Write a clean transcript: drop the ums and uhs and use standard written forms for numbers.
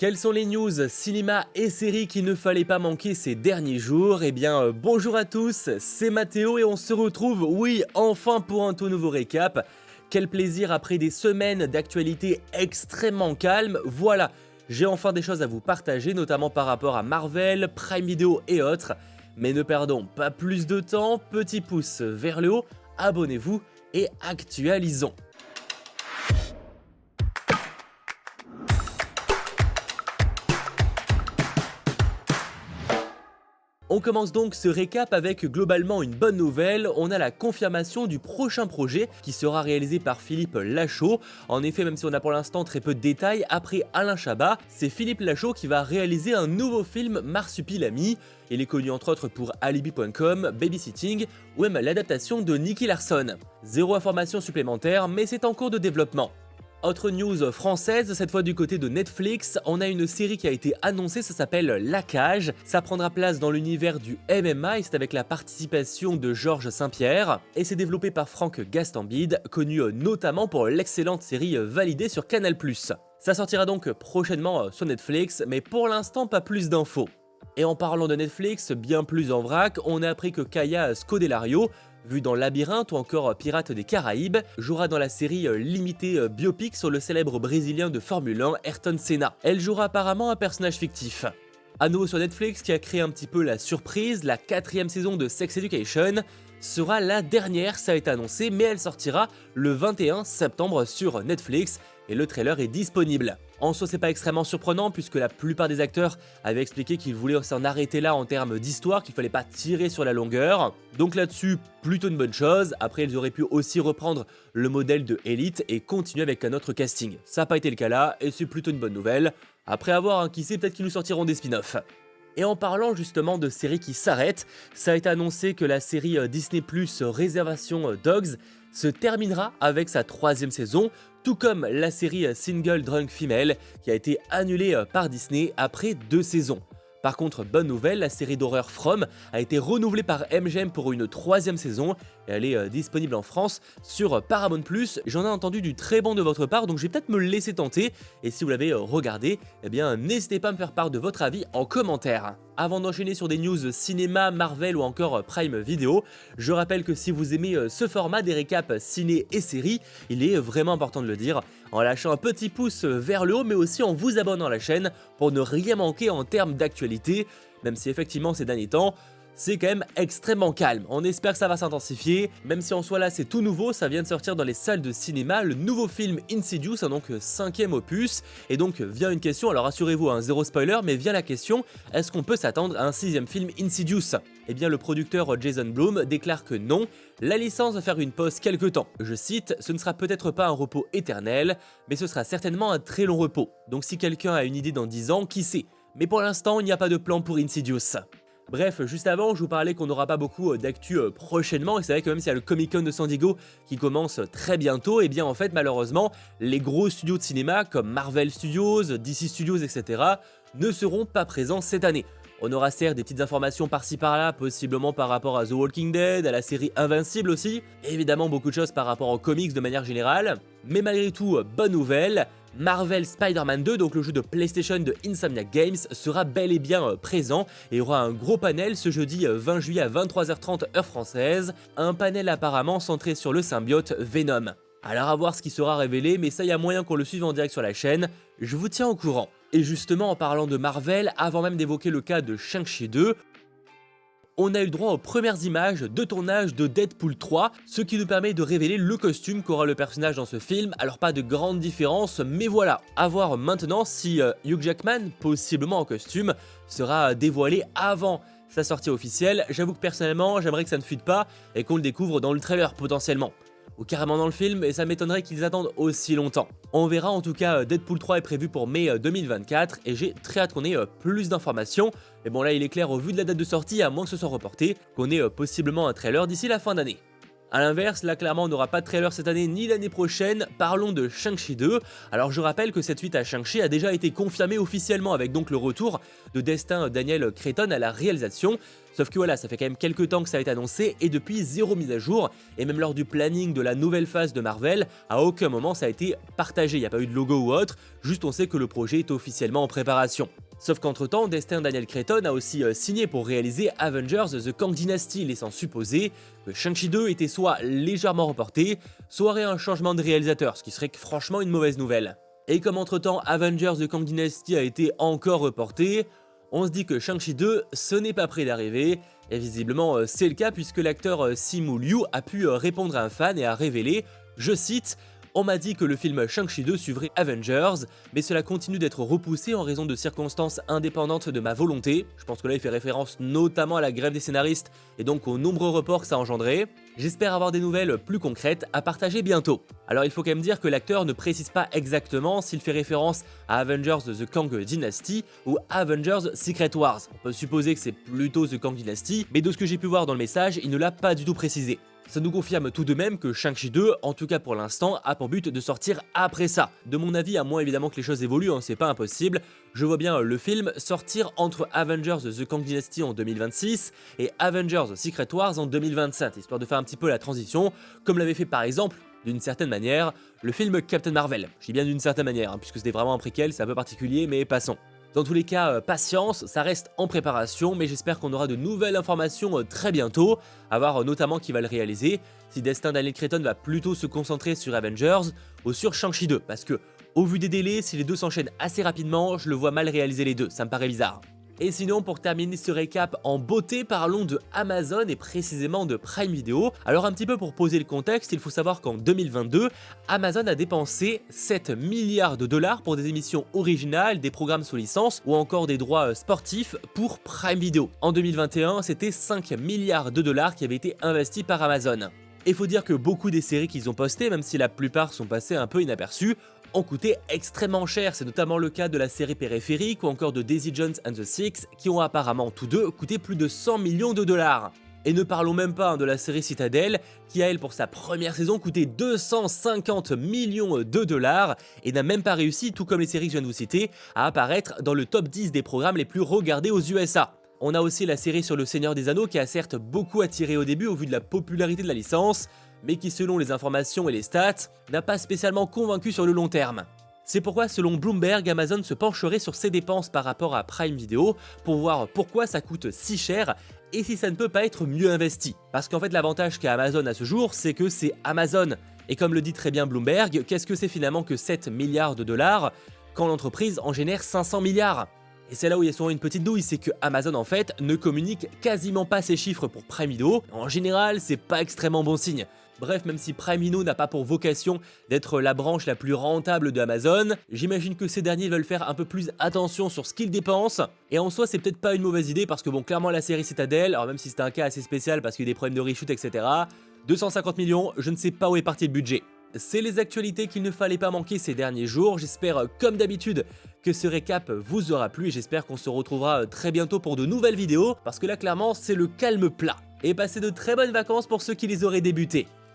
Quelles sont les news cinéma et séries qu'il ne fallait pas manquer ces derniers jours? Bonjour à tous, c'est Mathéo et on se retrouve, oui, enfin pour un tout nouveau récap. Quel plaisir après des semaines d'actualité extrêmement calme, voilà, j'ai enfin des choses à vous partager, notamment par rapport à Marvel, Prime Video et autres. Mais ne perdons pas plus de temps, petit pouce vers le haut, abonnez-vous et actualisons. On commence donc ce récap avec globalement une bonne nouvelle, on a la confirmation du prochain projet qui sera réalisé par Philippe Lachaud. En effet, même si on a pour l'instant très peu de détails, après Alain Chabat, c'est Philippe Lachaud qui va réaliser un nouveau film Marsupilami. Il est connu entre autres pour Alibi.com, Babysitting ou même l'adaptation de Nicky Larson. Zéro information supplémentaire, mais c'est en cours de développement. Autre news française, cette fois du côté de Netflix, on a une série qui a été annoncée, ça s'appelle La Cage. Ça prendra place dans l'univers du MMA et c'est avec la participation de Georges Saint-Pierre. Et c'est développé par Franck Gastambide, connu notamment pour l'excellente série Validée sur Canal+. Ça sortira donc prochainement sur Netflix, mais pour l'instant pas plus d'infos. Et en parlant de Netflix, bien plus en vrac, on a appris que Kaya Scodelario, vue dans Labyrinthe ou encore Pirates des Caraïbes, jouera dans la série limitée biopic sur le célèbre brésilien de Formule 1 Ayrton Senna. Elle jouera apparemment un personnage fictif. À nouveau sur Netflix qui a créé un petit peu la surprise, la 4ème saison de Sex Education sera la dernière, ça a été annoncé, mais elle sortira le 21 septembre sur Netflix et le trailer est disponible. En soi, c'est pas extrêmement surprenant puisque la plupart des acteurs avaient expliqué qu'ils voulaient s'en arrêter là en termes d'histoire, qu'il fallait pas tirer sur la longueur. Donc là-dessus, plutôt une bonne chose. Après, ils auraient pu aussi reprendre le modèle de Elite et continuer avec un autre casting. Ça n'a pas été le cas là et c'est plutôt une bonne nouvelle. Après avoir, qui sait, peut-être qu'ils nous sortiront des spin-offs. Et en parlant justement de séries qui s'arrêtent, ça a été annoncé que la série Disney+ Réservation Dogs se terminera avec sa 3ème saison, tout comme la série Single Drunk Female qui a été annulée par Disney après 2 saisons. Par contre, bonne nouvelle, la série d'horreur From a été renouvelée par MGM pour une 3ème saison et elle est disponible en France sur Paramount+. J'en ai entendu du très bon de votre part, donc je vais peut-être me laisser tenter. Et si vous l'avez regardé, eh bien n'hésitez pas à me faire part de votre avis en commentaire. Avant d'enchaîner sur des news cinéma, Marvel ou encore Prime Video, je rappelle que si vous aimez ce format des récaps ciné et séries, il est vraiment important de le dire en lâchant un petit pouce vers le haut, mais aussi en vous abonnant à la chaîne pour ne rien manquer en termes d'actualité, même si effectivement ces derniers temps, c'est quand même extrêmement calme. On espère que ça va s'intensifier, même si en soi là c'est tout nouveau, ça vient de sortir dans les salles de cinéma, le nouveau film Insidious, donc 5ème opus, et donc vient une question, alors rassurez-vous, zéro spoiler, mais vient la question, est-ce qu'on peut s'attendre à un 6ème film Insidious? Eh bien le producteur Jason Blum déclare que non, la licence va faire une pause quelque temps. Je cite, ce ne sera peut-être pas un repos éternel, mais ce sera certainement un très long repos. Donc si quelqu'un a une idée dans 10 ans, qui sait? Mais pour l'instant, il n'y a pas de plan pour Insidious. Bref, juste avant, je vous parlais qu'on n'aura pas beaucoup d'actu prochainement, et c'est vrai que même s'il y a le Comic Con de San Diego qui commence très bientôt, et bien en fait malheureusement, les gros studios de cinéma comme Marvel Studios, DC Studios, etc. ne seront pas présents cette année. On aura certes des petites informations par-ci par-là, possiblement par rapport à The Walking Dead, à la série Invincible aussi, et évidemment beaucoup de choses par rapport aux comics de manière générale, mais malgré tout, bonne nouvelle, Marvel Spider-Man 2, donc le jeu de PlayStation de Insomniac Games, sera bel et bien présent et aura un gros panel ce jeudi 20 juillet à 23h30 heure française, un panel apparemment centré sur le symbiote Venom. Alors à voir ce qui sera révélé, mais ça y a moyen qu'on le suive en direct sur la chaîne, je vous tiens au courant. Et justement en parlant de Marvel, avant même d'évoquer le cas de Shang-Chi 2, on a eu le droit aux premières images de tournage de Deadpool 3, ce qui nous permet de révéler le costume qu'aura le personnage dans ce film. Alors pas de grande différence, mais voilà, à voir maintenant si Hugh Jackman, possiblement en costume, sera dévoilé avant sa sortie officielle. J'avoue que personnellement, j'aimerais que ça ne fuite pas et qu'on le découvre dans le trailer potentiellement. Ou carrément dans le film, et ça m'étonnerait qu'ils attendent aussi longtemps. On verra, en tout cas, Deadpool 3 est prévu pour mai 2024, et j'ai très hâte qu'on ait plus d'informations. Mais bon là il est clair au vu de la date de sortie, à moins que ce soit reporté, qu'on ait possiblement un trailer d'ici la fin d'année. A l'inverse, là clairement on n'aura pas de trailer cette année ni l'année prochaine, parlons de Shang-Chi 2. Alors je rappelle que cette suite à Shang-Chi a déjà été confirmée officiellement avec donc le retour de Destin Daniel Cretton à la réalisation. Sauf que voilà, ça fait quand même quelques temps que ça a été annoncé et depuis zéro mise à jour, et même lors du planning de la nouvelle phase de Marvel, à aucun moment ça a été partagé, il n'y a pas eu de logo ou autre, juste on sait que le projet est officiellement en préparation. Sauf qu'entre temps, Destin Daniel Cretton a aussi signé pour réaliser Avengers The Kang Dynasty, laissant supposer que Shang-Chi 2 était soit légèrement reporté, soit aurait un changement de réalisateur, ce qui serait franchement une mauvaise nouvelle. Et comme entre temps Avengers The Kang Dynasty a été encore reporté, on se dit que Shang-Chi 2, ce n'est pas près d'arriver, et visiblement c'est le cas puisque l'acteur Simu Liu a pu répondre à un fan et a révélé, je cite, on m'a dit que le film Shang-Chi 2 suivrait Avengers, mais cela continue d'être repoussé en raison de circonstances indépendantes de ma volonté. Je pense que là il fait référence notamment à la grève des scénaristes et donc aux nombreux reports que ça a engendré. J'espère avoir des nouvelles plus concrètes à partager bientôt. Alors il faut quand même dire que l'acteur ne précise pas exactement s'il fait référence à Avengers The Kang Dynasty ou Avengers Secret Wars. On peut supposer que c'est plutôt The Kang Dynasty, mais de ce que j'ai pu voir dans le message, il ne l'a pas du tout précisé. Ça nous confirme tout de même que Shang-Chi 2, en tout cas pour l'instant, a pour but de sortir après ça. De mon avis, à moins évidemment que les choses évoluent, c'est pas impossible, je vois bien le film sortir entre Avengers The Kang Dynasty en 2026 et Avengers Secret Wars en 2027, histoire de faire un petit peu la transition, comme l'avait fait par exemple, d'une certaine manière, le film Captain Marvel. Je dis bien d'une certaine manière, puisque c'était vraiment un préquel, c'est un peu particulier, mais passons. Dans tous les cas, patience, ça reste en préparation, mais j'espère qu'on aura de nouvelles informations très bientôt, à voir notamment qui va le réaliser, si Destin Daniel Cretton va plutôt se concentrer sur Avengers ou sur Shang-Chi 2, parce que, au vu des délais, si les deux s'enchaînent assez rapidement, je le vois mal réaliser les deux, ça me paraît bizarre. Et sinon, pour terminer ce récap en beauté, parlons de Amazon et précisément de Prime Video. Alors un petit peu pour poser le contexte, il faut savoir qu'en 2022, Amazon a dépensé 7 milliards de dollars pour des émissions originales, des programmes sous licence ou encore des droits sportifs pour Prime Video. En 2021, c'était 5 milliards de dollars qui avaient été investis par Amazon. Et faut dire que beaucoup des séries qu'ils ont postées, même si la plupart sont passées un peu inaperçues, ont coûté extrêmement cher, c'est notamment le cas de la série Périphérique ou encore de Daisy Jones and the Six qui ont apparemment tous deux coûté plus de 100 millions de dollars. Et ne parlons même pas de la série Citadel qui a elle pour sa première saison coûté 250 millions de dollars et n'a même pas réussi, tout comme les séries que je viens de vous citer, à apparaître dans le top 10 des programmes les plus regardés aux USA. On a aussi la série sur le Seigneur des Anneaux qui a certes beaucoup attiré au début au vu de la popularité de la licence, mais qui selon les informations et les stats, n'a pas spécialement convaincu sur le long terme. C'est pourquoi selon Bloomberg, Amazon se pencherait sur ses dépenses par rapport à Prime Video pour voir pourquoi ça coûte si cher et si ça ne peut pas être mieux investi. Parce qu'en fait l'avantage qu'a Amazon à ce jour, c'est que c'est Amazon. Et comme le dit très bien Bloomberg, qu'est-ce que c'est finalement que 7 milliards de dollars quand l'entreprise en génère 500 milliards ? Et c'est là où il y a souvent une petite douille, c'est que Amazon en fait ne communique quasiment pas ses chiffres pour Prime Video. En général, c'est pas extrêmement bon signe. Bref, même si Prime Video n'a pas pour vocation d'être la branche la plus rentable de Amazon, j'imagine que ces derniers veulent faire un peu plus attention sur ce qu'ils dépensent. Et en soi, c'est peut-être pas une mauvaise idée parce que bon, clairement la série Citadel, alors même si c'est un cas assez spécial parce qu'il y a des problèmes de reshoot, etc. 250 millions, je ne sais pas où est parti le budget. C'est les actualités qu'il ne fallait pas manquer ces derniers jours, j'espère comme d'habitude que ce récap vous aura plu et j'espère qu'on se retrouvera très bientôt pour de nouvelles vidéos parce que là clairement c'est le calme plat. Et passez de très bonnes vacances pour ceux qui les auraient débutés.